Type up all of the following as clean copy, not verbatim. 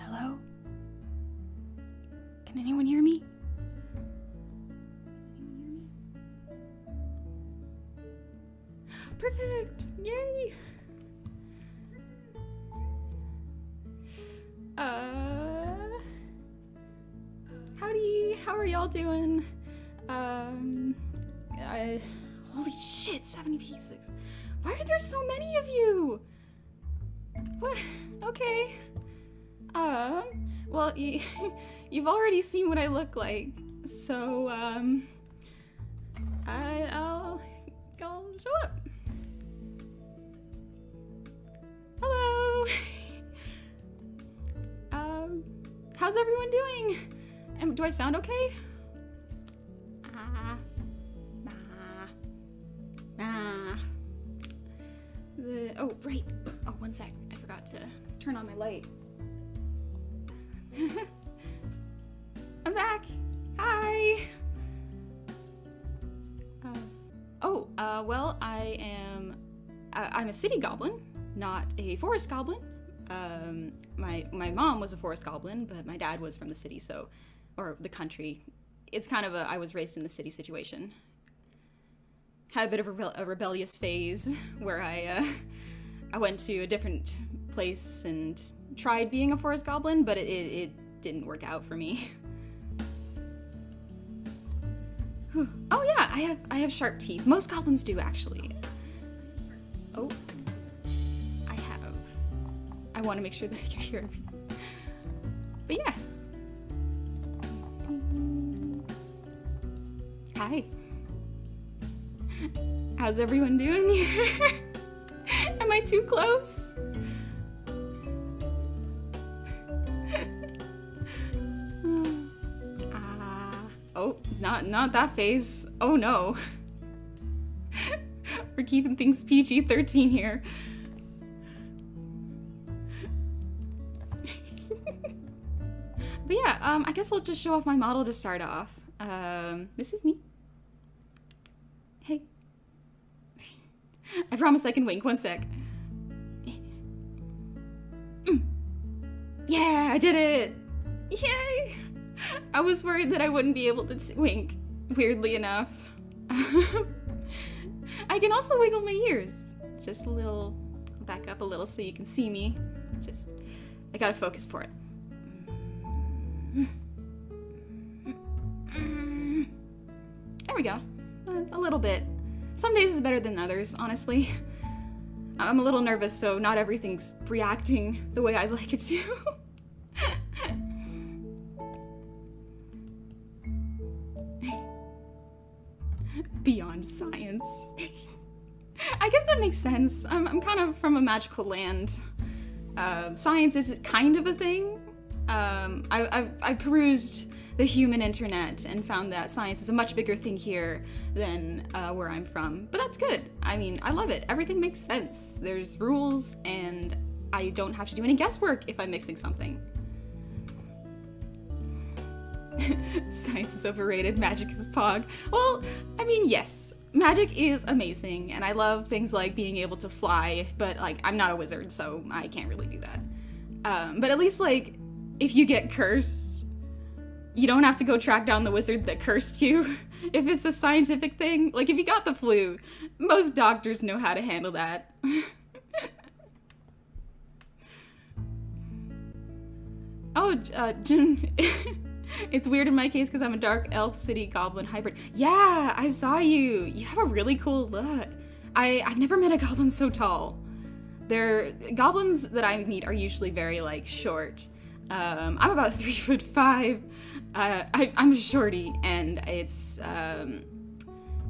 Hello? Can anyone hear me? Perfect! Yay! Howdy, how are y'all doing? Holy shit, 70 pieces. Why are there so many of you? What? Okay. Well, you've already seen what I look like, so, I'll show up. Hello! How's everyone doing? Do I sound okay? Oh, right. Oh, one sec. I forgot to turn on my light. I'm back. Hi. Well, I'm a city goblin, not a forest goblin. My mom was a forest goblin, but my dad was from the city, or the country. It's kind of I was raised in the city situation. Had a bit of a rebellious phase where I went to a different place and tried being a forest goblin, but it didn't work out for me. Oh yeah, I have sharp teeth. Most goblins do, actually. Oh, I want to make sure that I can hear everything. But yeah. Hi. How's everyone doing here? Am I too close? Oh, not that phase. Oh no. We're keeping things PG-13 here. But yeah, I guess I'll just show off my model to start off. This is me. Hey. I promise I can wink. One sec. Yeah, I did it! Yay! I was worried that I wouldn't be able to wink, weirdly enough. I can also wiggle my ears. Just a little, back up a little so you can see me. I gotta focus for it. There we go. A little bit. Some days is better than others, honestly. I'm a little nervous, so not everything's reacting the way I'd like it to. Beyond science. I guess that makes sense. I'm kind of from a magical land. Science is kind of a thing. I perused the human internet and found that science is a much bigger thing here than where I'm from. But that's good. I mean, I love it. Everything makes sense. There's rules, and I don't have to do any guesswork if I'm mixing something. Science is overrated, magic is pog. Well, I mean, yes, magic is amazing, and I love things like being able to fly, but, like, I'm not a wizard, so I can't really do that. But at least, like, if you get cursed, you don't have to go track down the wizard that cursed you. If it's a scientific thing, like, if you got the flu, most doctors know how to handle that. Oh, Jim... It's weird in my case because I'm a dark elf city goblin hybrid. Yeah, I saw you. You have a really cool look. I've never met a goblin so tall. Goblins that I meet are usually very, like, short. I'm about 3'5". I'm a shorty, and it's a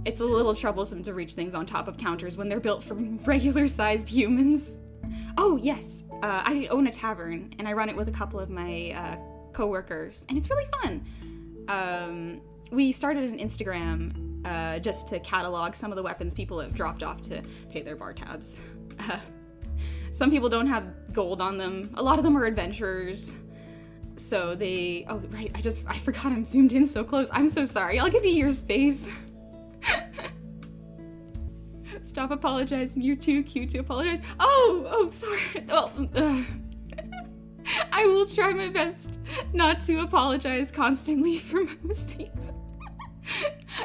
little troublesome to reach things on top of counters when they're built for regular-sized humans. Oh, yes. I own a tavern, and I run it with a couple of my co-workers, and it's really fun. We started an Instagram just to catalog some of the weapons people have dropped off to pay their bar tabs. Some people don't have gold on them. A lot of them are adventurers. So they... Oh, right, I forgot I'm zoomed in so close. I'm so sorry. I'll give you your space. Stop apologizing. You're too cute to apologize. Oh, sorry. Well, I I will try my best not to apologize constantly for my mistakes.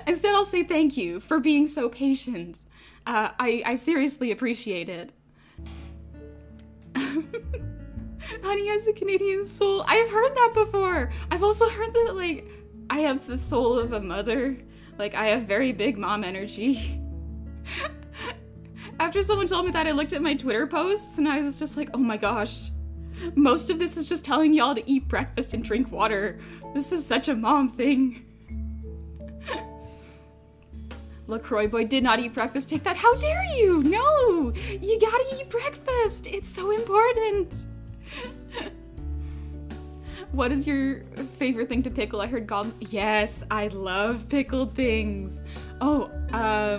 Instead, I'll say thank you for being so patient. I seriously appreciate it. Honey has a Canadian soul. I've heard that before. I've also heard that, like, I have the soul of a mother. Like, I have very big mom energy. After someone told me that, I looked at my Twitter posts and I was just like, oh my gosh. Most of this is just telling y'all to eat breakfast and drink water. This is such a mom thing. LaCroix boy did not eat breakfast. Take that. How dare you? No, you gotta eat breakfast. It's so important. What is your favorite thing to pickle? I heard goblins. Yes, I love pickled things. Oh,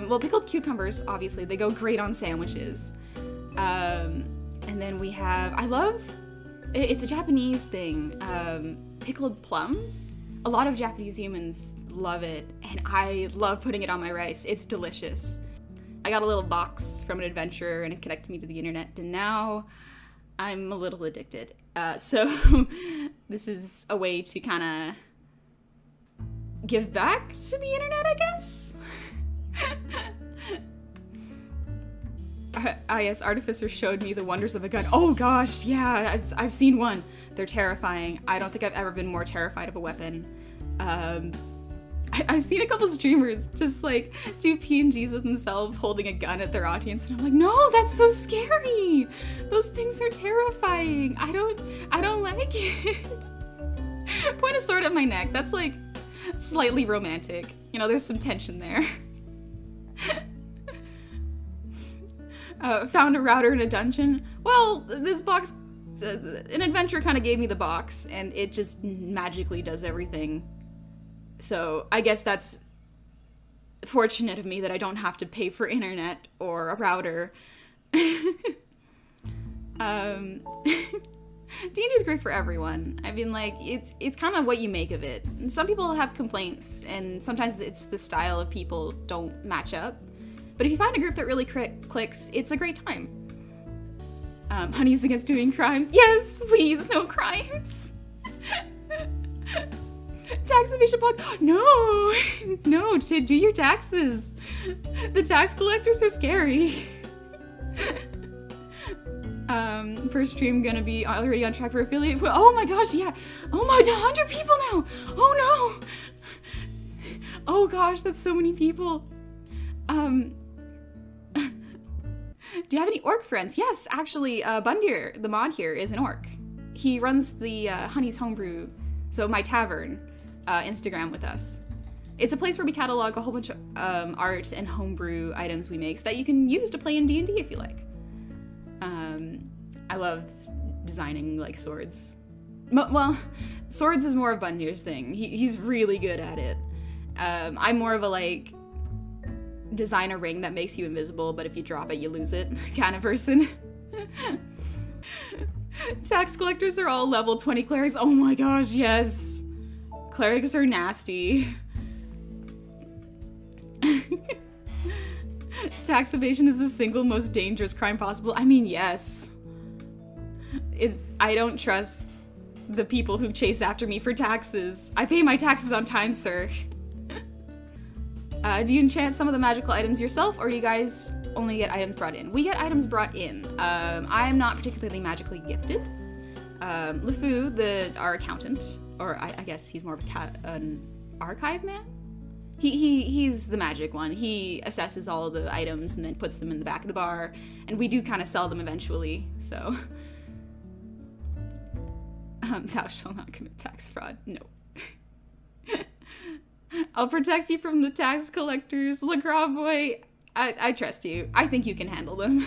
well, pickled cucumbers, obviously, they go great on sandwiches. And then we have, it's a Japanese thing, pickled plums. A lot of Japanese humans love it, and I love putting it on my rice. It's delicious. I got a little box from an adventurer, and it connected me to the internet, and now I'm a little addicted. So this is a way to kind of give back to the internet, I guess? Yes, Artificer showed me the wonders of a gun. Oh gosh, yeah, I've seen one. They're terrifying. I don't think I've ever been more terrified of a weapon. I've seen a couple streamers just like do PNGs of themselves holding a gun at their audience, and I'm like, no, that's so scary. Those things are terrifying. I don't like it. Point a sword at my neck. That's like slightly romantic. You know, there's some tension there. Found a router in a dungeon. Well, this box, an adventurer kind of gave me the box, and it just magically does everything. So I guess that's fortunate of me that I don't have to pay for internet or a router. D&D is great for everyone. I mean, like, it's kind of what you make of it. And some people have complaints, and sometimes it's the style of people don't match up. But if you find a group that really clicks, it's a great time. Honey's against doing crimes. Yes, please, no crimes. Tax evasion pod. No, no, do your taxes. The tax collectors are scary. First stream gonna be already on track for affiliate. Oh my gosh, yeah. Oh my, 100 people now. Oh no. Oh gosh, that's so many people. Do you have any orc friends? Yes, actually, Bundir, the mod here, is an orc. He runs the Honey's Homebrew, so my Tavern, Instagram with us. It's a place where we catalog a whole bunch of art and homebrew items we make so that you can use to play in D&D if you like. I love designing, like, swords. Well, swords is more of Bundir's thing. He's really good at it. I'm more of a, like, design a ring that makes you invisible, but if you drop it, you lose it kind of person. Tax collectors are all level 20 clerics. Oh my gosh, yes. Clerics are nasty. Tax evasion is the single most dangerous crime possible. I mean, yes. I don't trust the people who chase after me for taxes. I pay my taxes on time, sir. Do you enchant some of the magical items yourself, or do you guys only get items brought in? We get items brought in. I'm not particularly magically gifted. LeFou, our accountant, or I guess he's more of an archive man? He's the magic one. He assesses all of the items and then puts them in the back of the bar, and we do kind of sell them eventually, so. Thou shalt not commit tax fraud. No. I'll protect you from the tax collectors. LaGras boy, I trust you. I think you can handle them.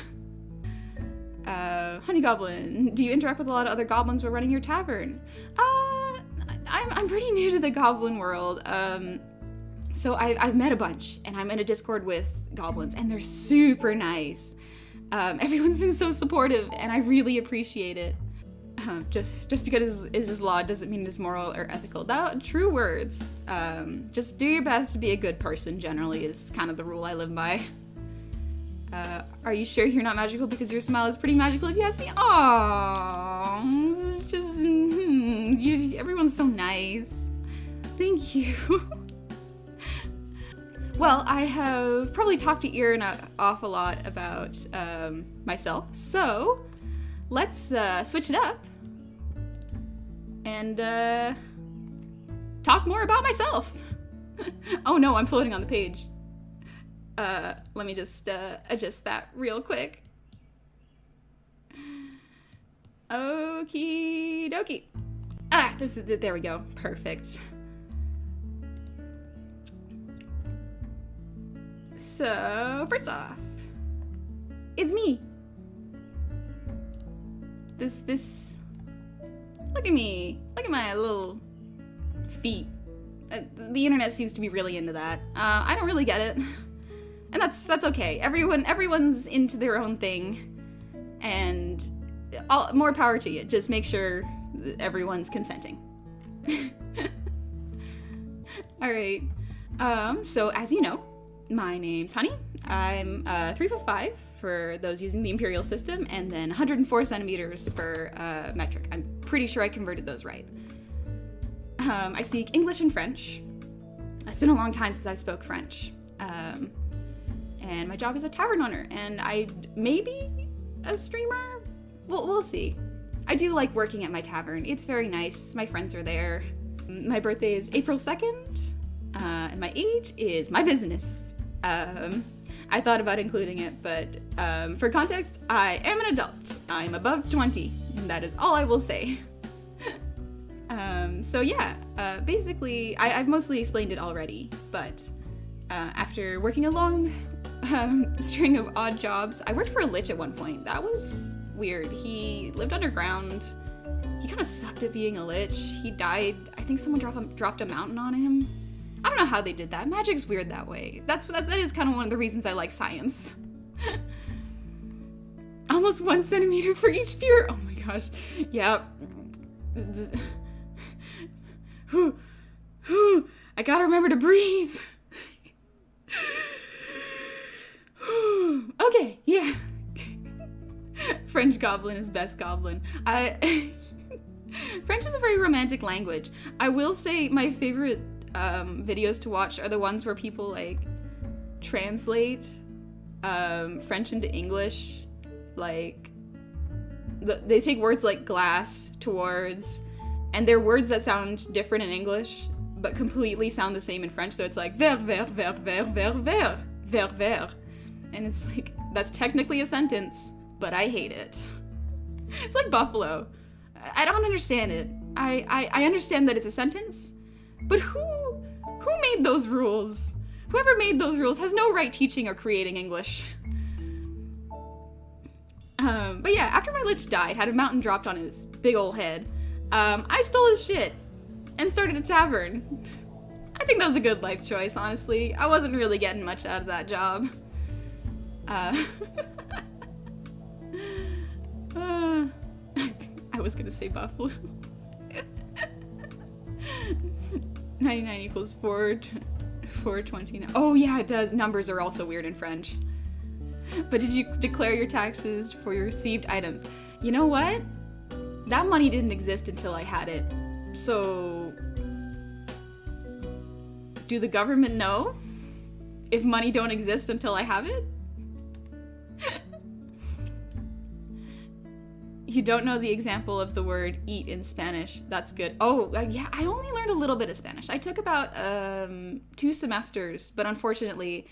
Honey Goblin, do you interact with a lot of other goblins while running your tavern? I'm pretty new to the goblin world. So I've met a bunch, and I'm in a Discord with goblins, and they're super nice. Everyone's been so supportive, and I really appreciate it. Just because it is law doesn't mean it is moral or ethical. True words. Just do your best to be a good person, generally, is kind of the rule I live by. Are you sure you're not magical? Because your smile is pretty magical if you ask me. Aww, this is just Everyone's so nice. Thank you. Well, I have probably talked to ear an awful lot about myself, so let's switch it up and talk more about myself. Oh no, I'm floating on the page. Let me just adjust that real quick. Okie dokie. There we go. Perfect. So, first off, it's me. Look at me. Look at my little feet. The internet seems to be really into that. I don't really get it. And that's okay. Everyone's into their own thing. And more power to you. Just make sure everyone's consenting. Alright. So as you know, my name's Honey. I'm 3'5" for those using the imperial system, and then 104 centimeters for metric. I'm pretty sure I converted those right. I speak English and French. It's been a long time since I spoke French. And my job is a tavern owner, and I maybe a streamer? We'll see. I do like working at my tavern. It's very nice. My friends are there. My birthday is April 2nd, and my age is my business. I thought about including it, but for context, I am an adult. I'm above 20, and that is all I will say. So yeah, basically, I've mostly explained it already, but after working a long string of odd jobs, I worked for a lich at one point. That was weird. He lived underground. He kind of sucked at being a lich. He died. I think someone dropped a mountain on him. I don't know how they did that. Magic's weird that way. That is kind of one of the reasons I like science. Almost 1 centimeter for each viewer. Oh my gosh. Yeah. I gotta remember to breathe. Okay, yeah. French Goblin is best Goblin. French is a very romantic language. I will say my favorite videos to watch are the ones where people like translate French into English. Like they take words like glass, towards, and they're words that sound different in English but completely sound the same in French. So it's like vert, vert, vert, vert, vert, vert, vert, vert. And it's like, that's technically a sentence, but I hate it. It's like buffalo. I don't understand it. I understand that it's a sentence, but who made those rules? Whoever made those rules has no right teaching or creating English. But yeah, after my lich died, had a mountain dropped on his big ol' head, I stole his shit and started a tavern. I think that was a good life choice, honestly. I wasn't really getting much out of that job. I was gonna say buffalo. 99 equals 420. Oh yeah, it does. Numbers are also weird in French. But did you declare your taxes for your thieved items? You know what? That money didn't exist until I had it. So, do the government know if money don't exist until I have it? You don't know the example of the word eat in Spanish. That's good. Oh, yeah, I only learned a little bit of Spanish. I took about 2 semesters, but unfortunately,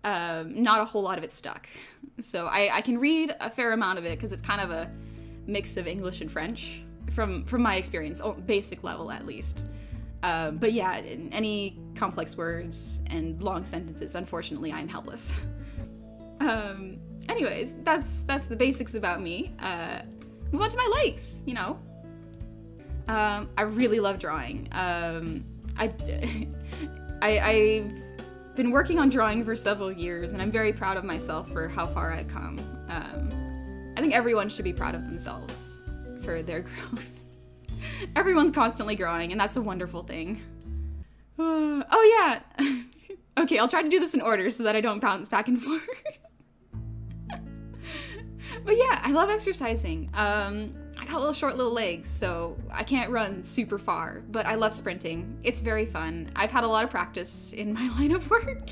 not a whole lot of it stuck. So I can read a fair amount of it because it's kind of a mix of English and French from my experience, basic level at least. But yeah, in any complex words and long sentences, unfortunately, I'm helpless. Anyways, that's the basics about me. Move on to my likes, you know. I really love drawing. I've been working on drawing for several years, and I'm very proud of myself for how far I've come. I think everyone should be proud of themselves for their growth. Everyone's constantly growing, and that's a wonderful thing. Oh yeah. Okay, I'll try to do this in order so that I don't bounce back and forth. But yeah, I love exercising. I got little short little legs, so I can't run super far, but I love sprinting. It's very fun. I've had a lot of practice in my line of work.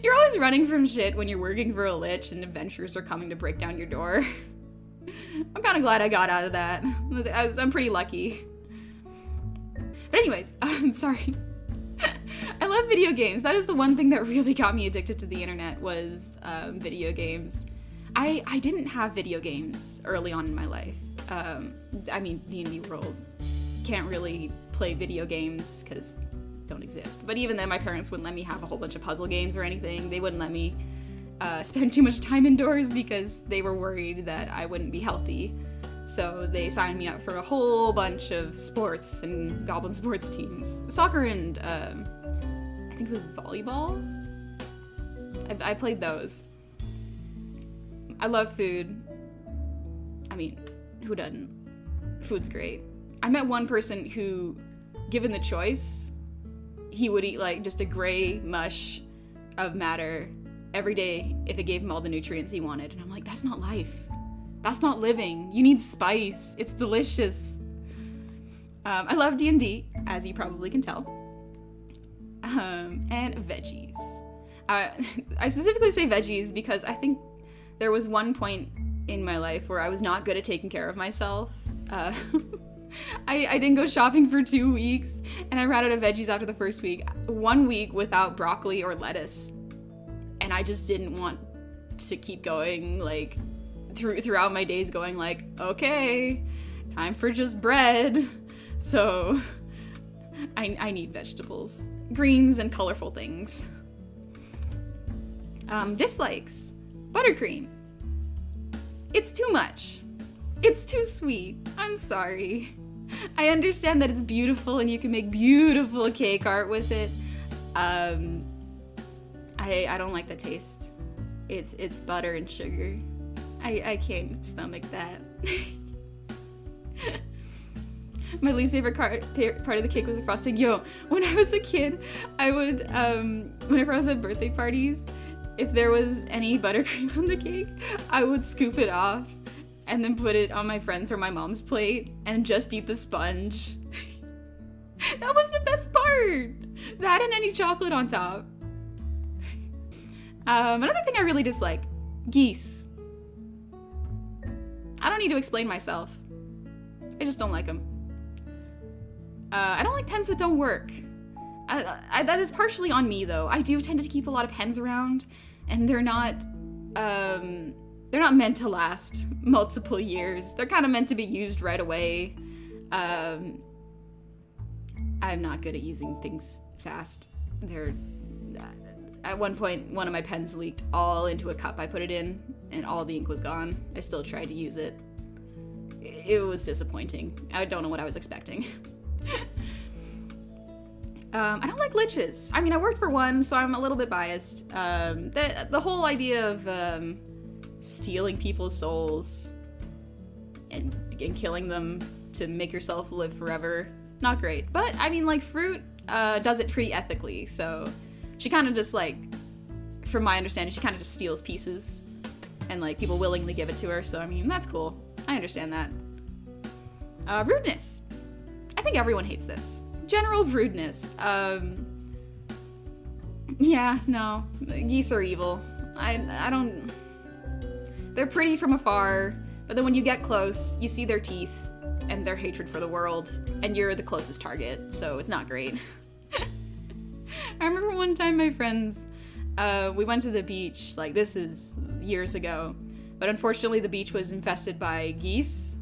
You're always running from shit when you're working for a lich and adventurers are coming to break down your door. I'm kind of glad I got out of that. I'm pretty lucky. But anyways, I'm sorry. I love video games. That is the one thing that really got me addicted to the internet was video games. I didn't have video games early on in my life. I mean, D&D World can't really play video games because don't exist. But even then, my parents wouldn't let me have a whole bunch of puzzle games or anything. They wouldn't let me spend too much time indoors because they were worried that I wouldn't be healthy. So they signed me up for a whole bunch of sports and Goblin sports teams. Soccer and I think it was volleyball. I played those. I love food. I mean, who doesn't? Food's great. I met one person who, given the choice, he would eat like just a gray mush of matter every day if it gave him all the nutrients he wanted. And I'm like, that's not life. That's not living. You need spice. It's delicious. I love D&D, as you probably can tell. And veggies. I specifically say veggies because I think there was one point in my life where I was not good at taking care of myself. I didn't go shopping for 2 weeks, and I ran out of veggies after the first week. 1 week without broccoli or lettuce, and I just didn't want to keep going, like, throughout my days going like, okay, time for just bread. So I need vegetables, greens, and colorful things. Dislikes. Buttercream. It's too much. It's too sweet. I'm sorry. I understand that it's beautiful and you can make beautiful cake art with it. I don't like the taste. It's butter and sugar. I can't stomach that. My least favorite part of the cake was the frosting. Yo, when I was a kid, I would, whenever I was at birthday parties, if there was any buttercream on the cake, I would scoop it off and then put it on my friend's or my mom's plate and just eat the sponge. That was the best part! That and any chocolate on top. Another thing I really dislike, geese. I don't need to explain myself. I just don't like them. I don't like pens that don't work. That is partially on me, though. I do tend to keep a lot of pens around, and they're not meant to last multiple years. They're kind of meant to be used right away. I'm not good at using things fast. At one point, one of my pens leaked all into a cup I put it in, and all the ink was gone. I still tried to use it. It was disappointing. I don't know what I was expecting. I don't like liches. I mean, I worked for one, so I'm a little bit biased. The whole idea of stealing people's souls and killing them to make yourself live forever, not great. But, I mean, like, Fruit does it pretty ethically, so she kind of just, like, from my understanding, she kind of just steals pieces, and, like, people willingly give it to her, so, I mean, that's cool. I understand that. Rudeness. I think everyone hates this. General rudeness. Yeah, no. Geese are evil. I don't... They're pretty from afar, but then when you get close, you see their teeth and their hatred for the world, and you're the closest target, so it's not great. I remember one time my friends, we went to the beach, like this is years ago, but unfortunately the beach was infested by geese.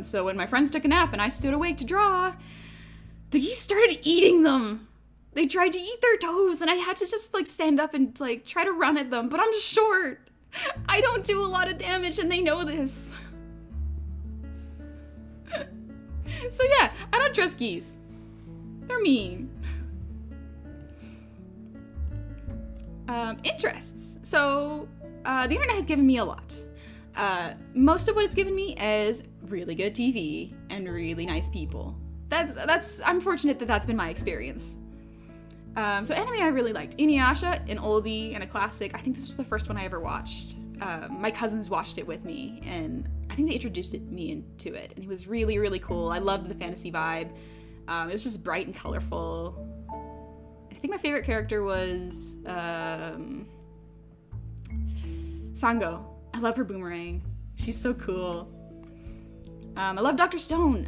So when my friends took a nap and I stood awake to draw, the geese started eating them. They tried to eat their toes, and I had to just like stand up and like try to run at them, but I'm short. I don't do a lot of damage, and they know this. So yeah, I don't trust geese. They're mean. Interests. So the internet has given me a lot. Most of what it's given me is really good TV and really nice people. I'm fortunate that that's been my experience. So anime I really liked. Inuyasha, an oldie and a classic. I think this was the first one I ever watched. my cousins watched it with me, and I think they introduced me into it, and it was really, really cool. I loved the fantasy vibe. It was just bright and colorful. I think my favorite character was Sango. I love her boomerang. She's so cool. I love Dr. Stone.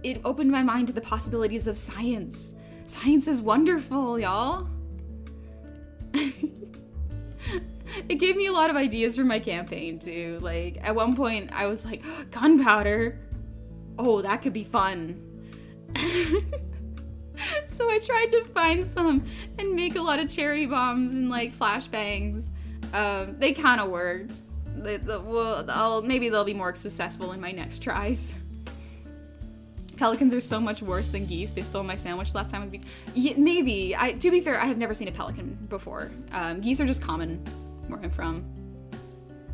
It opened my mind to the possibilities of science. Science is wonderful, y'all. It gave me a lot of ideas for my campaign, too. Like, at one point, I was like, gunpowder. Oh, that could be fun. So I tried to find some and make a lot of cherry bombs and, like, flashbangs. They kind of worked. Maybe they'll be more successful in my next tries. Pelicans are so much worse than geese. They stole my sandwich last time with me. Yeah, maybe. To be fair, I have never seen a pelican before. Geese are just common where I'm from.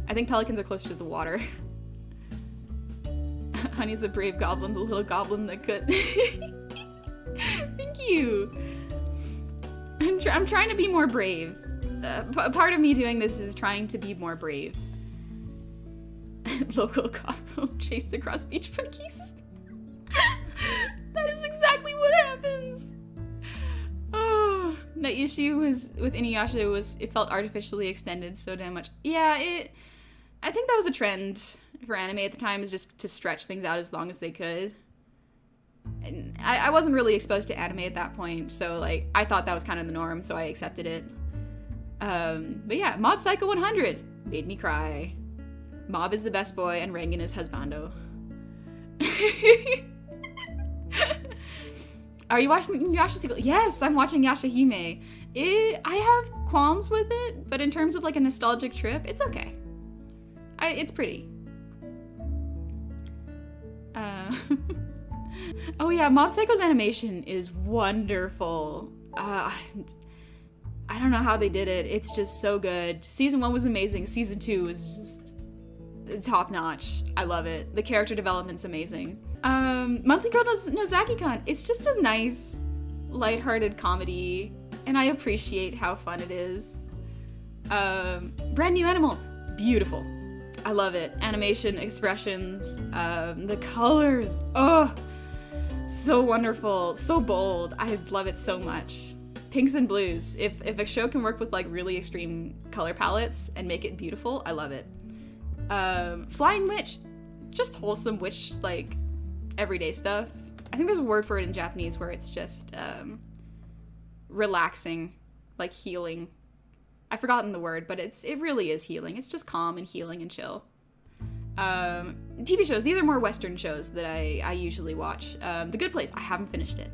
I think pelicans are closer to the water. Honey's a brave goblin, the little goblin that could. Thank you. I'm trying to be more brave. Part of me doing this is trying to be more brave. Local goblin chased across beach by geese. That is exactly what happens. Oh, the issue was with Inuyasha it felt artificially extended so damn much. Yeah, I think that was a trend for anime at the time, is just to stretch things out as long as they could. And I wasn't really exposed to anime at that point, so like I thought that was kind of the norm, so I accepted it. But yeah, Mob Psycho 100 made me cry. Mob is the best boy and Rengen is husbando. Are you watching the Yasha sequel? Yes, I'm watching Yashahime. I have qualms with it, but in terms of like a nostalgic trip, it's okay. It's pretty. Oh yeah, Mob Psycho's animation is wonderful. I don't know how they did it. It's just so good. Season 1 was amazing. Season 2 is just top notch. I love it. The character development's amazing. Monthly Girl Nozaki-kun. It's just a nice, lighthearted comedy, and I appreciate how fun it is. Brand New Animal. Beautiful. I love it. Animation, expressions, the colors. Oh, so wonderful. So bold. I love it so much. Pinks and blues. If a show can work with like really extreme color palettes and make it beautiful, I love it. Flying Witch. Just wholesome witch, like, everyday stuff. I think there's a word for it in Japanese where it's just relaxing, like healing. I've forgotten the word, but it really is healing. It's just calm and healing and chill. TV shows, these are more Western shows that I usually watch. The Good Place, I haven't finished it.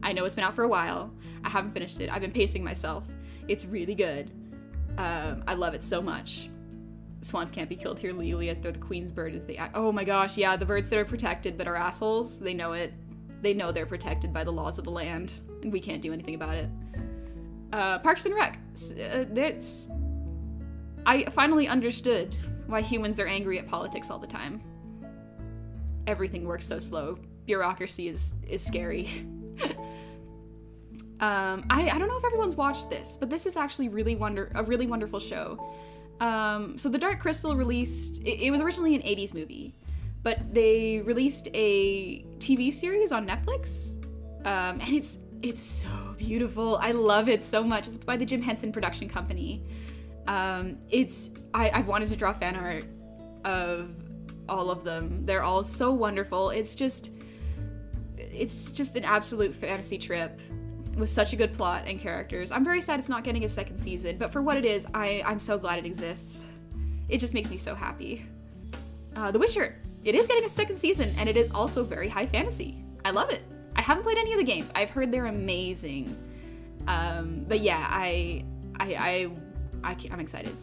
I know it's been out for a while. I haven't finished it. I've been pacing myself. It's really good. I love it so much. Swans can't be killed here legally as they're the queen's bird as they act. Oh my gosh, yeah, the birds that are protected but are assholes, they know it. They know they're protected by the laws of the land, and we can't do anything about it. Parks and Rec. I finally understood why humans are angry at politics all the time. Everything works so slow. Bureaucracy is scary. I don't know if everyone's watched this, but this is actually a really wonderful show. So The Dark Crystal released, it was originally an 80s movie, but they released a TV series on Netflix, and it's so beautiful. I love it so much. It's by the Jim Henson production company. I've wanted to draw fan art of all of them. They're all so wonderful. It's just an absolute fantasy trip with such a good plot and characters. I'm very sad it's not getting a second season, but for what it is, I'm so glad it exists. It just makes me so happy. The Witcher. It is getting a second season, and it is also very high fantasy. I love it. I haven't played any of the games. I've heard they're amazing. But yeah, I'm excited.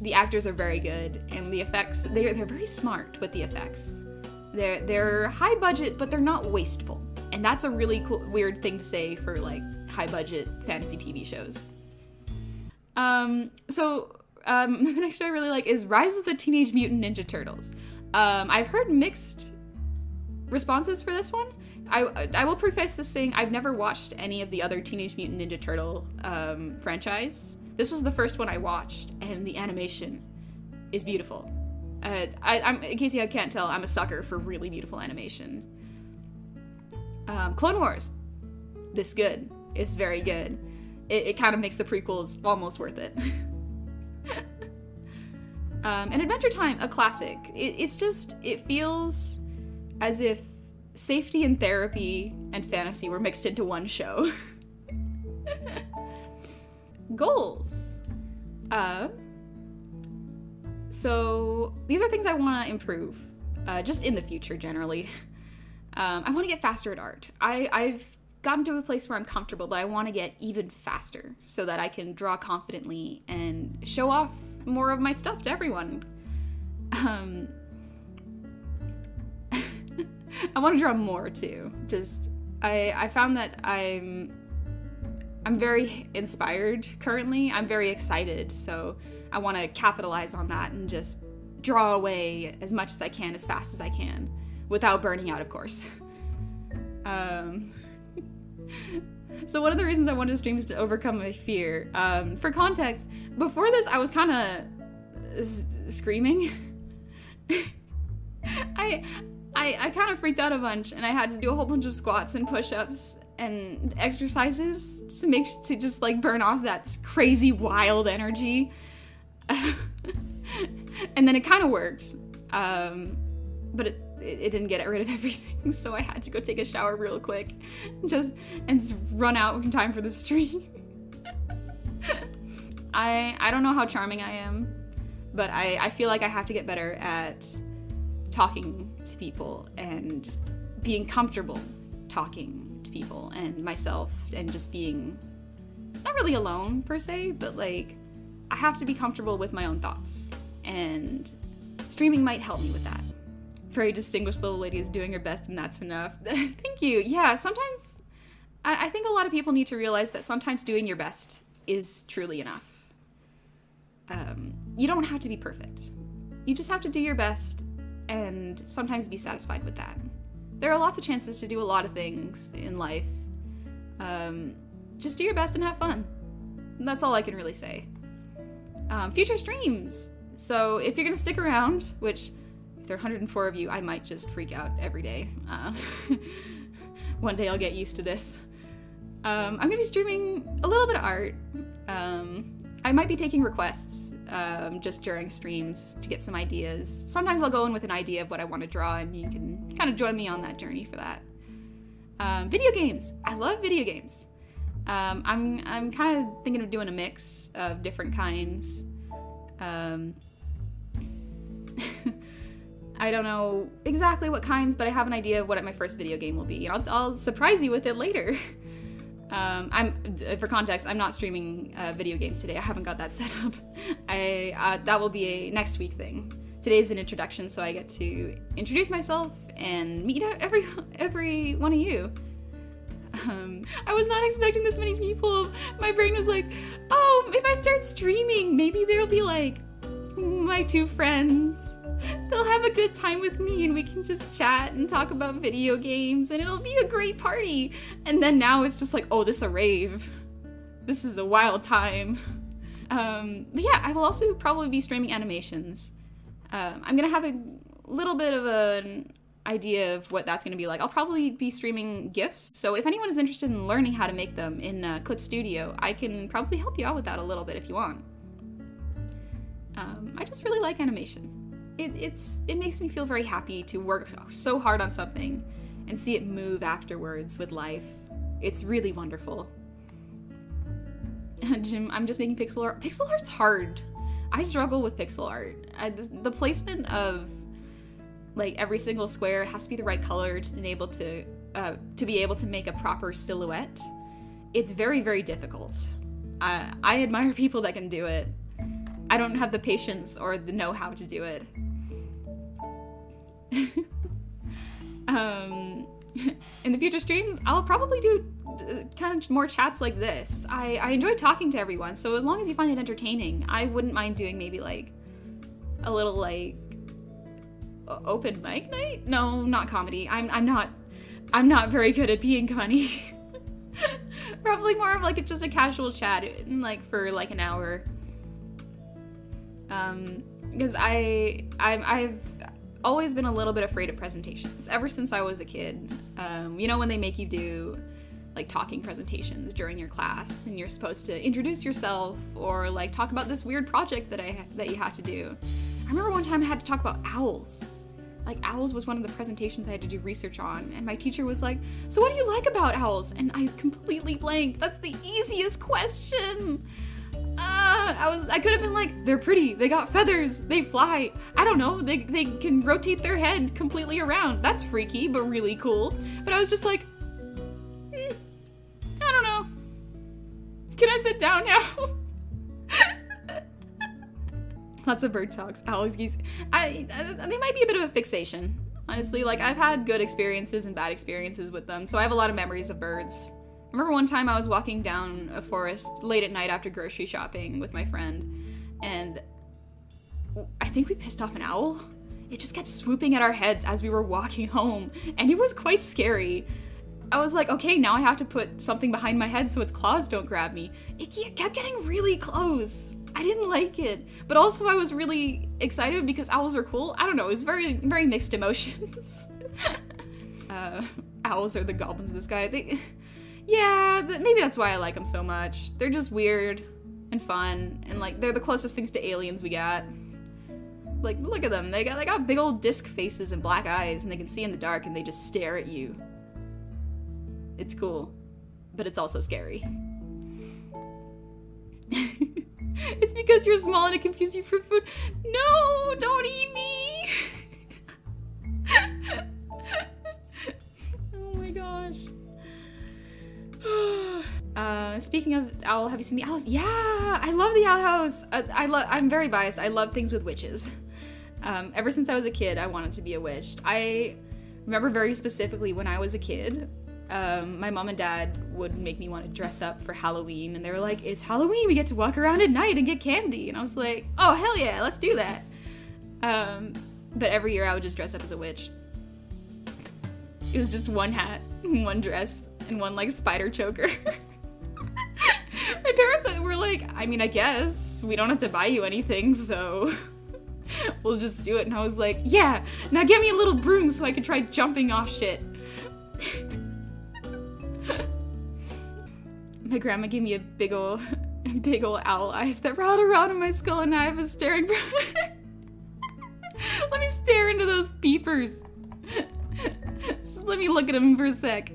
The actors are very good, and the effects, they're very smart with the effects. They're high budget, but they're not wasteful. And that's a really cool, weird thing to say for like high budget fantasy TV shows. The next show I really like is Rise of the Teenage Mutant Ninja Turtles. I've heard mixed responses for this one. I will preface this saying I've never watched any of the other Teenage Mutant Ninja Turtle franchise. This was the first one I watched, and the animation is beautiful. I'm in case you can't tell, I'm a sucker for really beautiful animation. Clone Wars, this good. It's very good. It kind of makes the prequels almost worth it. And Adventure Time, a classic. It feels as if safety and therapy and fantasy were mixed into one show. Goals. So these are things I want to improve, just in the future generally. I want to get faster at art. I've gotten to a place where I'm comfortable, but I want to get even faster so that I can draw confidently and show off more of my stuff to everyone. I want to draw more too. I found that I'm very inspired currently. I'm very excited, so I want to capitalize on that and just draw away as much as I can, as fast as I can, without burning out, of course. So one of the reasons I wanted to stream is to overcome my fear. For context, before this, I was kind of screaming. I kind of freaked out a bunch, and I had to do a whole bunch of squats and push-ups and exercises to just like burn off that crazy wild energy. And then it kind of worked, but it didn't get rid of everything, so I had to go take a shower real quick and just run out in time for the stream. I don't know how charming I am, but I feel like I have to get better at talking to people and being comfortable talking to people and myself, and just being not really alone per se, but like I have to be comfortable with my own thoughts, and streaming might help me with that. Very distinguished little lady is doing her best, and that's enough. Thank you. Yeah, sometimes I think a lot of people need to realize that sometimes doing your best is truly enough. You don't have to be perfect. You just have to do your best and sometimes be satisfied with that. There are lots of chances to do a lot of things in life. Just do your best and have fun. That's all I can really say. Future streams. So if you're gonna stick around, which if there are 104 of you, I might just freak out every day. One day I'll get used to this. I'm gonna be streaming a little bit of art. I might be taking requests just during streams to get some ideas. Sometimes I'll go in with an idea of what I want to draw, and you can kind of join me on that journey for that. Video games. I love video games. I'm kind of thinking of doing a mix of different kinds. I don't know exactly what kinds, but I have an idea of what my first video game will be. And I'll surprise you with it later. For context, I'm not streaming video games today. I haven't got that set up. That will be a next week thing. Today's an introduction, so I get to introduce myself and meet every one of you. I was not expecting this many people. My brain was like, oh, if I start streaming, maybe there'll be like my two friends. They'll have a good time with me, and we can just chat and talk about video games, and it'll be a great party. And then now it's just like, oh, this is a rave. This is a wild time. But yeah, I will also probably be streaming animations. I'm gonna have a little bit of an idea of what that's gonna be like. I'll probably be streaming GIFs, so if anyone is interested in learning how to make them in Clip Studio, I can probably help you out with that a little bit if you want. I just really like animation. It makes me feel very happy to work so hard on something and see it move afterwards with life. It's really wonderful. Jim, I'm just making pixel art. Pixel art's hard. I struggle with pixel art. The placement of like every single square, it has to be the right color to be able to make a proper silhouette. It's very, very difficult. I admire people that can do it. I don't have the patience or the know-how to do it. In the future streams, I'll probably do kind of more chats like this. I enjoy talking to everyone, so as long as you find it entertaining, I wouldn't mind doing maybe like a little like open mic night? No, not comedy. I'm not very good at being funny. Probably more of like just a casual chat, like for like an hour. Because I've always been a little bit afraid of presentations ever since I was a kid. You know, when they make you do like talking presentations during your class and you're supposed to introduce yourself or like talk about this weird project that you have to do. I remember one time I had to talk about owls. Like, owls was one of the presentations I had to do research on, and my teacher was like, so what do you like about owls? And I completely blanked. That's the easiest question. I could have been like, they're pretty, they got feathers, they fly, I don't know, they can rotate their head completely around. That's freaky, but really cool. But I was just like, I don't know. Can I sit down now? Lots of bird talks, owls, geese. They might be a bit of a fixation, honestly. Like, I've had good experiences and bad experiences with them, so I have a lot of memories of birds. I remember one time I was walking down a forest late at night after grocery shopping with my friend, and I think we pissed off an owl. It just kept swooping at our heads as we were walking home, and it was quite scary. I was like, okay, now I have to put something behind my head so its claws don't grab me. It kept getting really close. I didn't like it, but also I was really excited because owls are cool. I don't know, it was very, very mixed emotions. Owls are the goblins of the sky. Maybe that's why I like them so much. They're just weird and fun, and like they're the closest things to aliens we got. Like, look at them. They got big old disc faces and black eyes, and they can see in the dark, and they just stare at you. It's cool, but it's also scary. It's because you're small and it confused you for food. No, don't eat me. Oh my gosh. Speaking of owl, have you seen the owls? Yeah, I love the owl house. I'm very biased. I love things with witches. Ever since I was a kid, I wanted to be a witch. I remember very specifically when I was a kid, my mom and dad would make me want to dress up for Halloween, and they were like, it's Halloween, we get to walk around at night and get candy. And I was like, oh, hell yeah, let's do that. But every year I would just dress up as a witch. It was just one hat, one dress, and one like spider choker. My parents were like, I mean, I guess we don't have to buy you anything, so we'll just do it. And I was like, yeah, now get me a little broom so I can try jumping off shit. My grandma gave me a big ol' owl eyes that rolled around in my skull, and I have a staring. Let me stare into those peepers. Just let me look at them for a sec.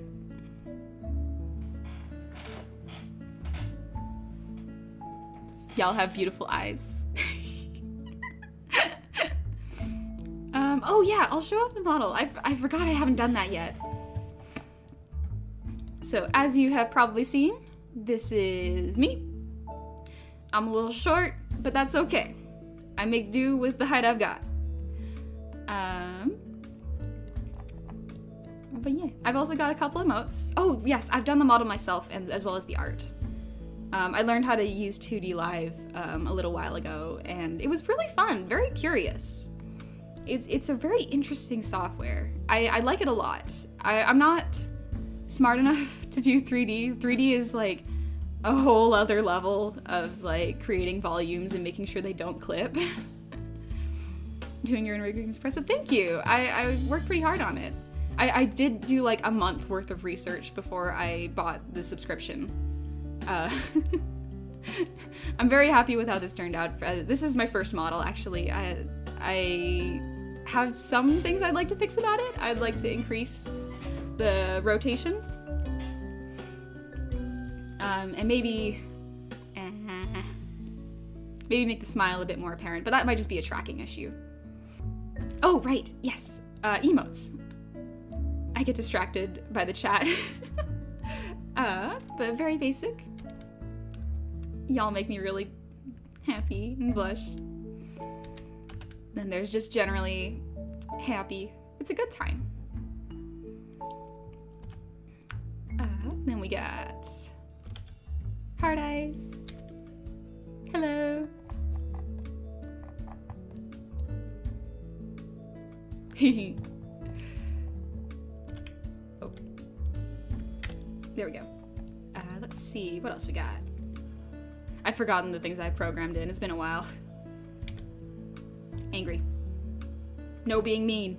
Y'all have beautiful eyes. Oh yeah, I'll show off the model. I forgot I haven't done that yet. So as you have probably seen, this is me. I'm a little short, but that's okay. I make do with the height I've got. But yeah, I've also got a couple emotes. Oh yes, I've done the model myself, and as well as the art. I learned how to use 2D Live a little while ago, and it was really fun, very curious. It's a very interesting software. I like it a lot. I'm not smart enough to do 3D. 3D is like a whole other level of like creating volumes and making sure they don't clip. Doing your own rigging is impressive. Thank you. I worked pretty hard on it. I did do like a month worth of research before I bought the subscription. I'm very happy with how this turned out. This is my first model, actually. I have some things I'd like to fix about it. I'd like to increase the rotation. And maybe make the smile a bit more apparent, but that might just be a tracking issue. Oh, right, yes, emotes. I get distracted by the chat. But very basic. Y'all make me really happy and blush. Then there's just generally happy. It's a good time. Then we got hard eyes. Hello. Oh. There we go. Let's see, what else we got? I've forgotten the things I've programmed in. It's been a while. Angry. No being mean.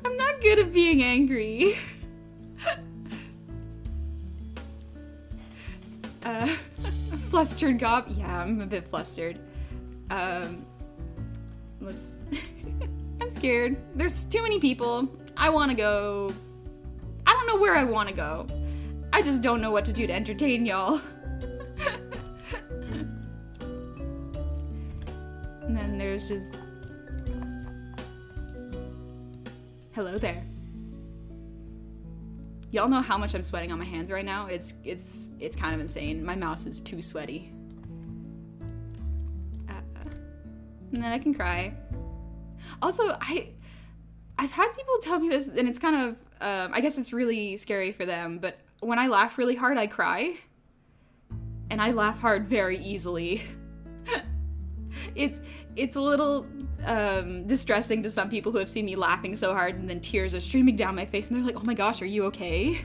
I'm not good at being angry. Flustered gob. Yeah, I'm a bit flustered. Let's. I'm scared. There's too many people. I want to go. I don't know where I want to go. I just don't know what to do to entertain y'all. And then there's just. Hello there. Y'all know how much I'm sweating on my hands right now? It's kind of insane. My mouse is too sweaty. And then I can cry. Also, I've had people tell me this, and it's kind of, I guess it's really scary for them, but when I laugh really hard, I cry. And I laugh hard very easily. It's a little distressing to some people who have seen me laughing so hard and then tears are streaming down my face and they're like, oh my gosh, are you okay?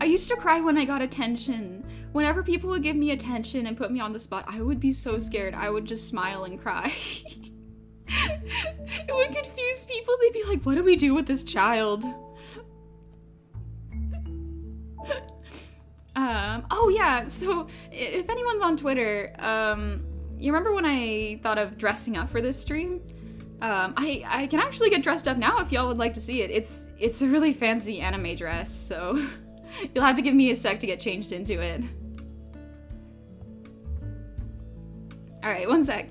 I used to cry when I got attention. Whenever people would give me attention and put me on the spot, I would be so scared. I would just smile and cry. It would confuse people. They'd be like, what do we do with this child? Oh yeah, so if anyone's on Twitter, you remember when I thought of dressing up for this stream? I can actually get dressed up now if y'all would like to see it. It's a really fancy anime dress, so you'll have to give me a sec to get changed into it. Alright, one sec.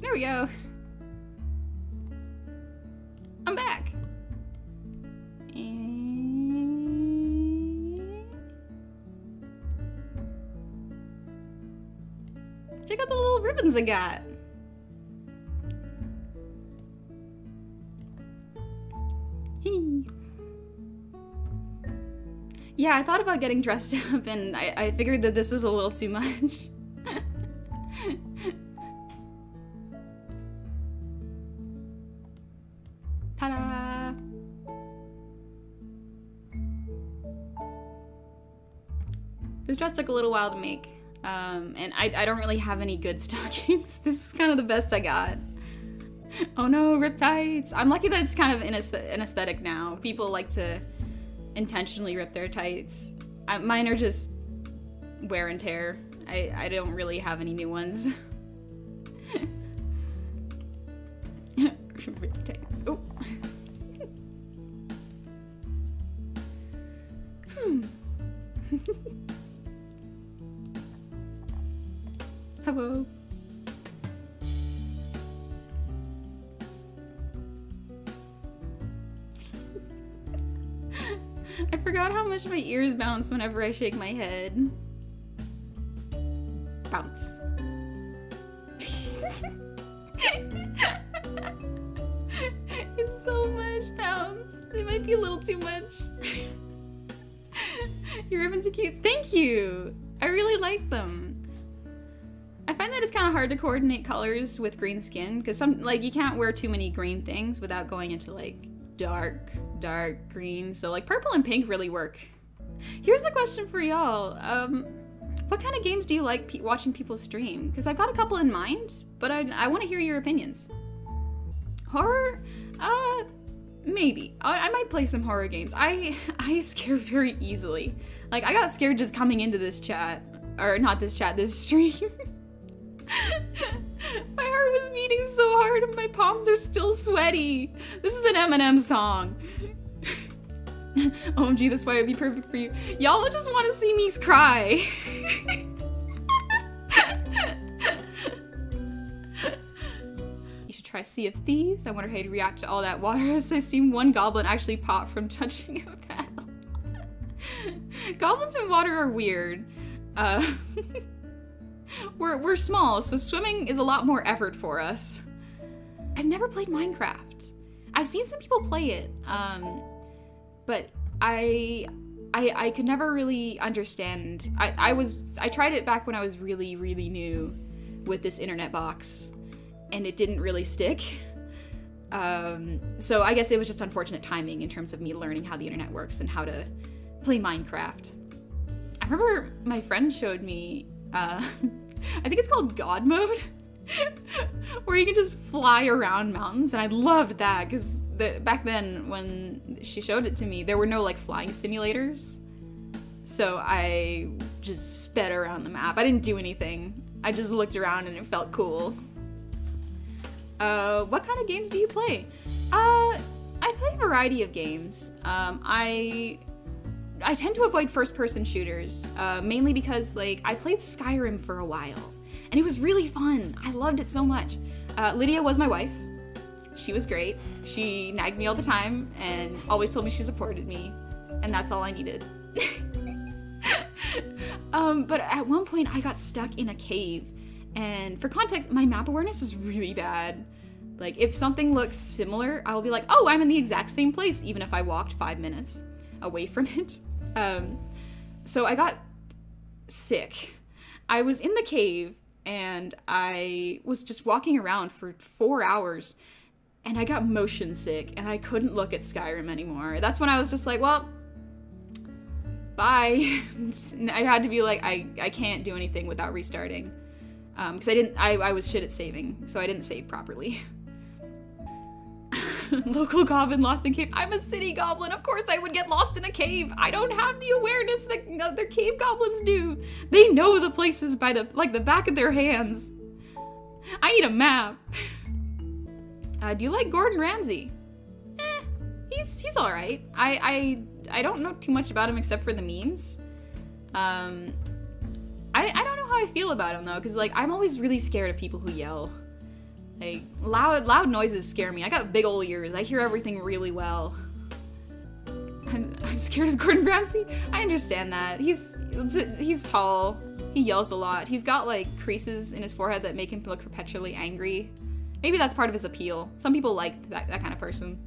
There we go. I'm back. Check out the little ribbons I got. Hey. Yeah, I thought about getting dressed up and I figured that this was a little too much. Ta-da! This dress took a little while to make. And I don't really have any good stockings. This is kind of the best I got. Oh no, rip tights. I'm lucky that it's kind of an aesthetic now. People like to intentionally rip their tights. Mine are just wear and tear. I don't really have any new ones. Rip tights. Oh. Hello. I forgot how much my ears bounce whenever I shake my head. Bounce. It's so much bounce. It might be a little too much. Your ribbons are cute. Thank you. I really like them. I find that it's kind of hard to coordinate colors with green skin because you can't wear too many green things without going into like dark green. So like purple and pink really work. Here's a question for y'all. What kind of games do you like watching people stream? Because I've got a couple in mind, but I want to hear your opinions. Horror? Maybe. I might play some horror games. I scare very easily. Like I got scared just coming into this chat. Or not this chat, this stream. My heart was beating so hard and my palms are still sweaty. This is an Eminem song. OMG, that's why it would be perfect for you. Y'all just want to see me cry. You should try Sea of Thieves. I wonder how you'd react to all that water as I've seen one goblin actually pop from touching a paddle. Goblins in water are weird. We're small, so swimming is a lot more effort for us. I've never played Minecraft. I've seen some people play it, but I could never really understand. I tried it back when I was really new with this internet box, and it didn't really stick. So I guess it was just unfortunate timing in terms of me learning how the internet works and how to play Minecraft. I remember my friend showed me, I think it's called God mode, where you can just fly around mountains, and I loved that because back then when she showed it to me, there were no like flying simulators. So I just sped around the map. I didn't do anything. I just looked around and it felt cool. What kind of games do you play? I play a variety of games. I tend to avoid first-person shooters, mainly because like I played Skyrim for a while, and it was really fun. I loved it so much. Lydia was my wife. She was great. She nagged me all the time and always told me she supported me, and that's all I needed. But at one point I got stuck in a cave, and for context, my map awareness is really bad. Like, if something looks similar, I'll be like, oh, I'm in the exact same place, even if I walked 5 minutes away from it. So I got sick. I was in the cave, and I was just walking around for 4 hours, and I got motion sick, and I couldn't look at Skyrim anymore. That's when I was just like, well, bye. I had to be like, I can't do anything without restarting. Because I was shit at saving, so I didn't save properly. Local goblin lost in cave. I'm a city goblin. Of course I would get lost in a cave. I don't have the awareness that other cave goblins do. They know the places by the back of their hands. I need a map. Do you like Gordon Ramsay? He's all right. I don't know too much about him except for the memes. I don't know how I feel about him though, because like I'm always really scared of people who yell. Like loud noises scare me. I got big old ears. I hear everything really well. I'm scared of Gordon Ramsay. I understand that. He's tall. He yells a lot. He's got like creases in his forehead that make him look perpetually angry. Maybe that's part of his appeal. Some people like that kind of person.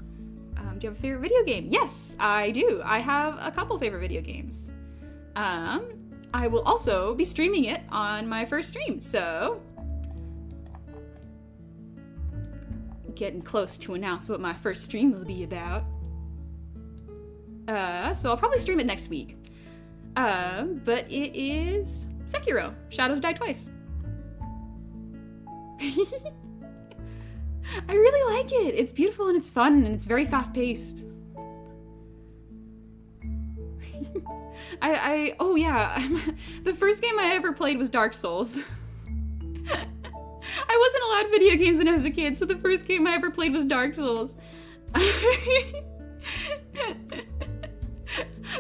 Do you have a favorite video game? Yes, I do. I have a couple favorite video games. I will also be streaming it on my first stream, so getting close to announce what my first stream will be about. So I'll probably stream it next week. But it is Sekiro, Shadows Die Twice. I really like it. It's beautiful and it's fun and it's very fast-paced. Oh yeah, the first game I ever played was Dark Souls. I wasn't allowed video games when I was a kid, so the first game I ever played was Dark Souls.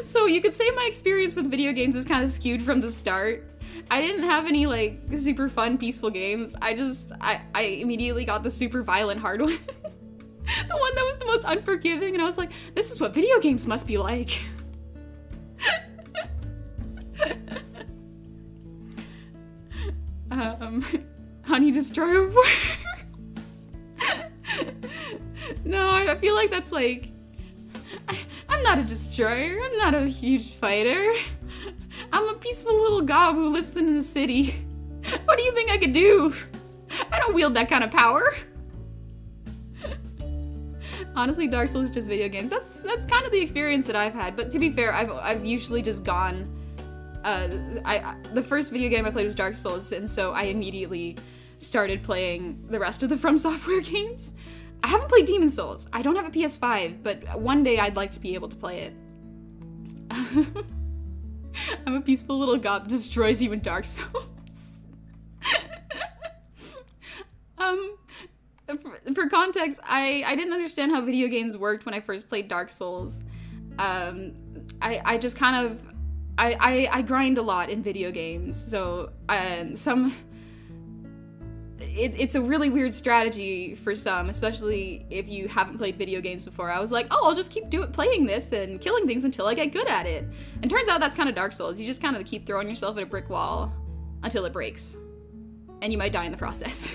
So you could say my experience with video games is kind of skewed from the start. I didn't have any like super fun, peaceful games. I immediately got the super violent hard one. The one that was the most unforgiving, and I was like, this is what video games must be like. Honey Destroyer works. No, I feel like that's like, I'm not a destroyer. I'm not a huge fighter. I'm a peaceful little gob who lives in the city. What do you think I could do? I don't wield that kind of power. Honestly, Dark Souls is just video games. That's kind of the experience that I've had. But to be fair, I've usually just gone. The first video game I played was Dark Souls, and so I immediately started playing the rest of the From Software games. I haven't played Demon's Souls. I don't have a PS5, but one day I'd like to be able to play it. I'm a peaceful little gob destroys you in Dark Souls. For context, I didn't understand how video games worked when I first played Dark Souls. I just kind of I grind a lot in video games, so it's a really weird strategy for some, especially if you haven't played video games before. I was like, oh, I'll just keep playing this and killing things until I get good at it. And turns out that's kind of Dark Souls. You just kind of keep throwing yourself at a brick wall until it breaks. And you might die in the process.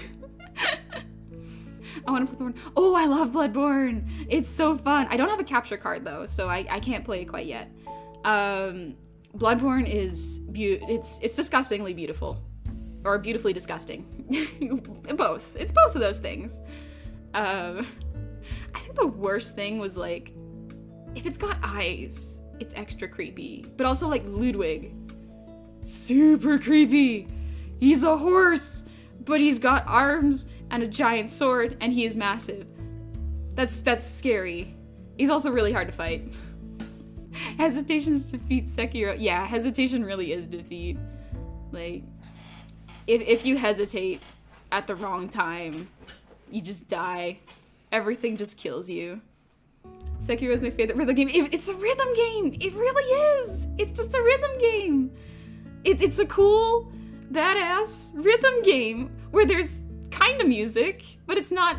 I want to play Bloodborne. Oh, I love Bloodborne. It's so fun. I don't have a capture card though, so I can't play it quite yet. Bloodborne is it's disgustingly beautiful. or beautifully disgusting. Both. It's both of those things. I think the worst thing was like, if it's got eyes, it's extra creepy. But also like Ludwig, super creepy. He's a horse, but he's got arms and a giant sword, and he is massive. That's scary. He's also really hard to fight. Hesitation is defeat Sekiro. Yeah, hesitation really is defeat. Like, if you hesitate at the wrong time, you just die. Everything just kills you. Sekiro is my favorite rhythm game. It's a rhythm game. It really is. It's just a rhythm game. It's a cool, badass rhythm game where there's kind of music, but it's not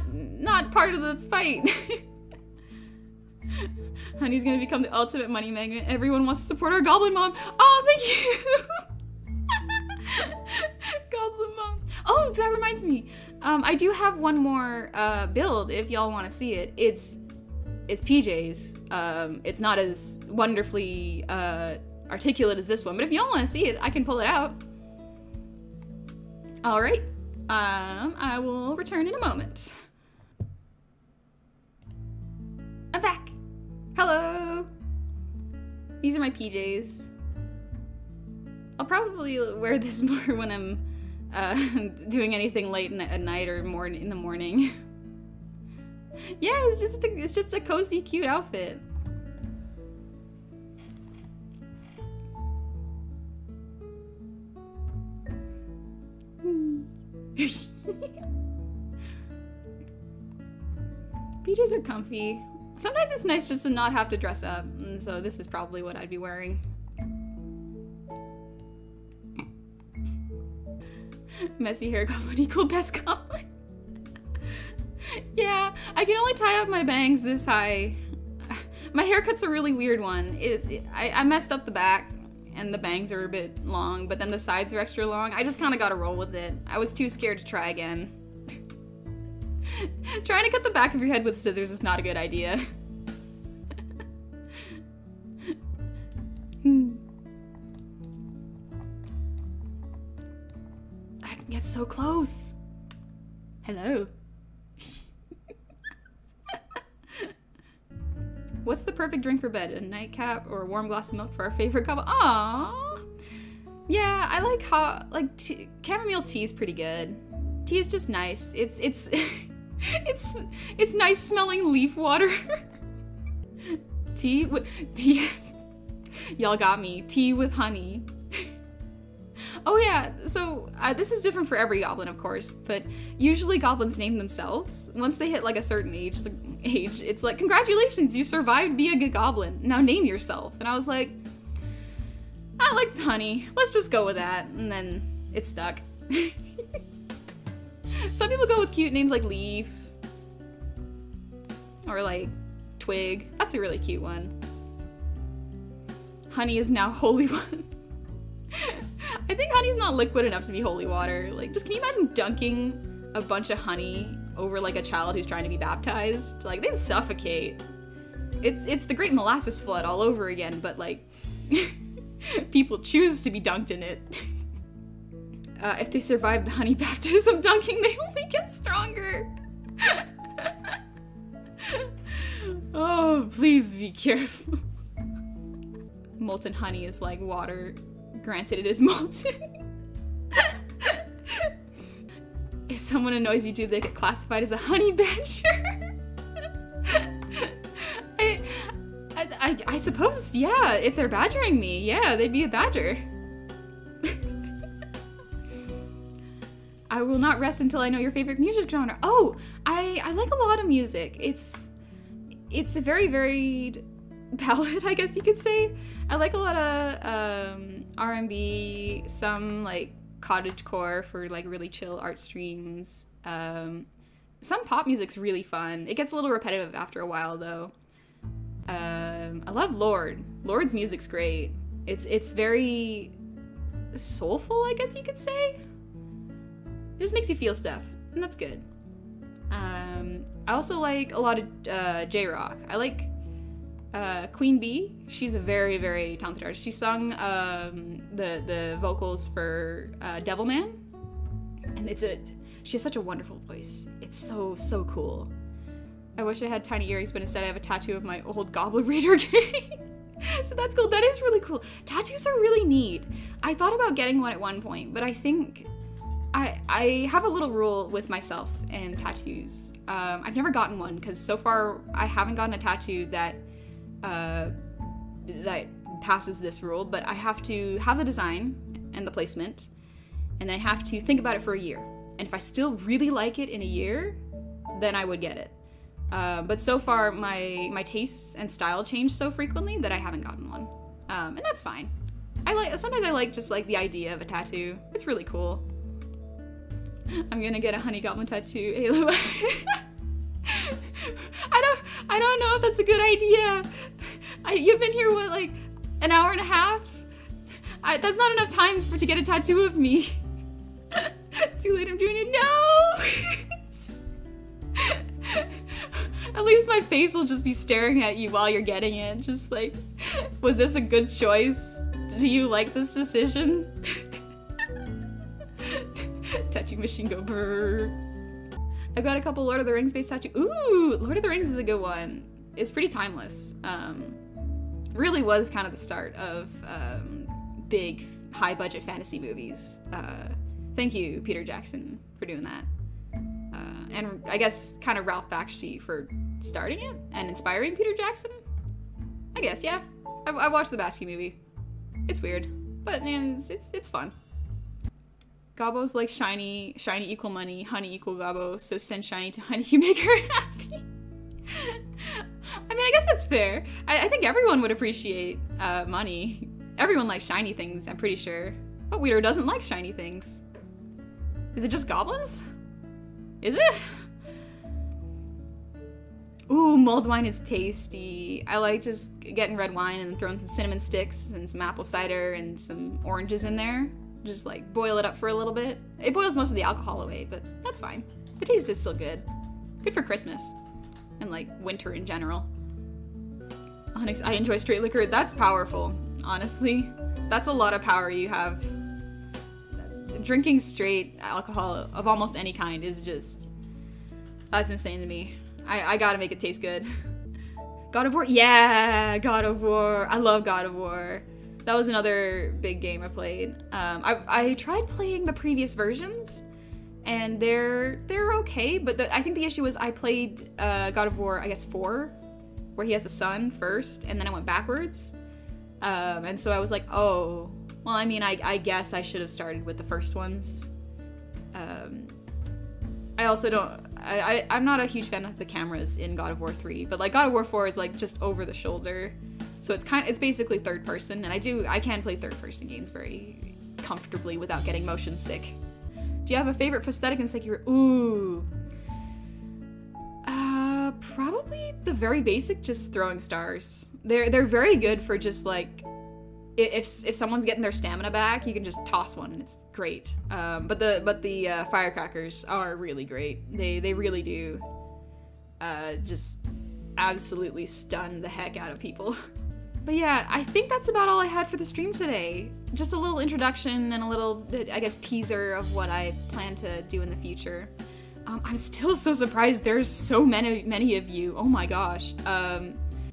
part of the fight. Honey's gonna become the ultimate money magnet. Everyone wants to support our Goblin Mom. Oh, thank you. Goblin Mom. Oh, that reminds me. I do have one more build if y'all want to see it. It's PJ's. It's not as wonderfully articulate as this one, but if y'all want to see it, I can pull it out. All right. I will return in a moment. I'm back. Hello. These are my PJs. I'll probably wear this more when I'm doing anything late at night or in the morning. Yeah, it's just a cozy, cute outfit. PJs are comfy. Sometimes it's nice just to not have to dress up, and so this is probably what I'd be wearing. Messy hair goblin equal best goblin. Yeah, I can only tie up my bangs this high. My haircut's a really weird one. I messed up the back, and the bangs are a bit long, but then the sides are extra long. I just kind of gotta roll with it. I was too scared to try again. Trying to cut the back of your head with scissors is not a good idea. I can get so close. Hello. What's the perfect drink for bed? A nightcap or a warm glass of milk for our favorite couple? Aww. Yeah, I like hot, chamomile tea is pretty good. Tea is just nice. It's nice smelling leaf water. Tea. Y'all got me. Tea with honey. Oh yeah, so this is different for every goblin, of course, but usually goblins name themselves. Once they hit like a certain age, it's like, congratulations, you survived being a goblin. Now name yourself. And I was like, I like honey. Let's just go with that. And then it stuck. Some people go with cute names like Leaf or like Twig. That's a really cute one. Honey is now holy one. I think honey's not liquid enough to be holy water. Like, just can you imagine dunking a bunch of honey over like a child who's trying to be baptized? Like, they'd suffocate. It's the Great Molasses Flood all over again, but like people choose to be dunked in it. If they survive the honey baptism dunking, they only get stronger. Oh, please be careful. Molten honey is like water. Granted, it is molten. If someone annoys you, do they get classified as a honey badger? I suppose, yeah, if they're badgering me, yeah, they'd be a badger. I will not rest until I know your favorite music genre. Oh, I like a lot of music. It's a very varied palette, I guess you could say. I like a lot of R&B, some like cottagecore for like really chill art streams. Some pop music's really fun. It gets a little repetitive after a while though. I love Lord. Lord's music's great. It's very soulful, I guess you could say. It just makes you feel stuff, and that's good. I also like a lot of J-rock. I like Queen Bee. She's a very, very talented artist. She sung the vocals for Devilman, And she has such a wonderful voice. It's so cool. I wish I had tiny earrings, but instead I have a tattoo of my old Goblin Raider game. So that's cool. That is really cool. Tattoos are really neat. I thought about getting one at one point, but I think I have a little rule with myself and tattoos. I've never gotten one because so far I haven't gotten a tattoo that passes this rule, but I have to have the design and the placement, and then I have to think about it for a year. And if I still really like it in a year, then I would get it. But so far my tastes and style change so frequently that I haven't gotten one. And that's fine. Sometimes I like just like the idea of a tattoo. It's really cool. I'm gonna get a honey goblin tattoo. Halo. I don't know if that's a good idea. You've been here, what, like an hour and a half? That's not enough time to get a tattoo of me. Too late, I'm doing it. No! At least my face will just be staring at you while you're getting it. Just like, was this a good choice? Do you like this decision? Tattoo machine go brrr. I've got a couple Lord of the Rings based tattoo. Ooh, Lord of the Rings is a good one. It's pretty timeless. Really was kind of the start of big, high budget fantasy movies. Thank you, Peter Jackson, for doing that. And I guess kind of Ralph Bakshi for starting it and inspiring Peter Jackson. I guess, yeah. I watched the Bakshi movie. It's weird, but man, it's fun. Gobbo's like shiny equal money, honey equal Gobbo, so send shiny to honey, you make her happy. I mean, I guess that's fair. I think everyone would appreciate money. Everyone likes shiny things, I'm pretty sure. What weirdo doesn't like shiny things? Is it just goblins? Is it? Ooh, mulled wine is tasty. I like just getting red wine and throwing some cinnamon sticks and some apple cider and some oranges in there. Just like boil it up for a little bit. It boils most of the alcohol away, but that's fine. The taste is still good. Good for Christmas. And like winter in general. Onyx, I enjoy straight liquor. That's powerful, honestly. That's a lot of power you have. Drinking straight alcohol of almost any kind is just, that's insane to me. I gotta make it taste good. God of War? Yeah, God of War. I love God of War. That was another big game I played. I tried playing the previous versions, and they're okay, but I think the issue was I played God of War, I guess 4, where he has a son first, and then I went backwards. And so I was like, oh, well, I mean, I guess I should have started with the first ones. I also don't, I'm not a huge fan of the cameras in God of War 3, but like God of War 4 is like just over the shoulder. So it's basically third person, and I can play third person games very comfortably without getting motion sick. Do you have a favorite prosthetic in Sekiro? Ooh. Probably the very basic, just throwing stars. They're very good for just like, if someone's getting their stamina back, you can just toss one and it's great. But the firecrackers are really great. They really do just absolutely stun the heck out of people. But yeah, I think that's about all I had for the stream today. Just a little introduction and a little, I guess, teaser of what I plan to do in the future. I'm still so surprised there's so many of you. Oh my gosh.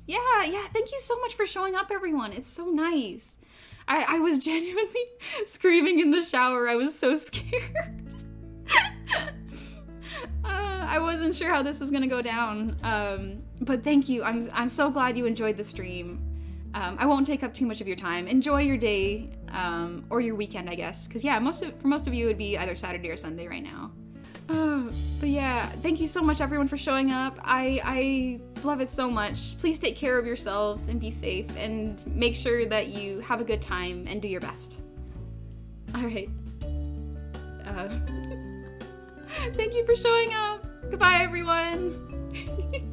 Yeah, thank you so much for showing up, everyone. It's so nice. I was genuinely screaming in the shower. I was so scared. I wasn't sure how this was gonna go down. But thank you. I'm so glad you enjoyed the stream. I won't take up too much of your time. Enjoy your day, or your weekend, I guess. Because yeah, for most of you, it would be either Saturday or Sunday right now. But yeah, thank you so much everyone for showing up. I love it so much. Please take care of yourselves and be safe, and make sure that you have a good time and do your best. Alright. Thank you for showing up. Goodbye, everyone.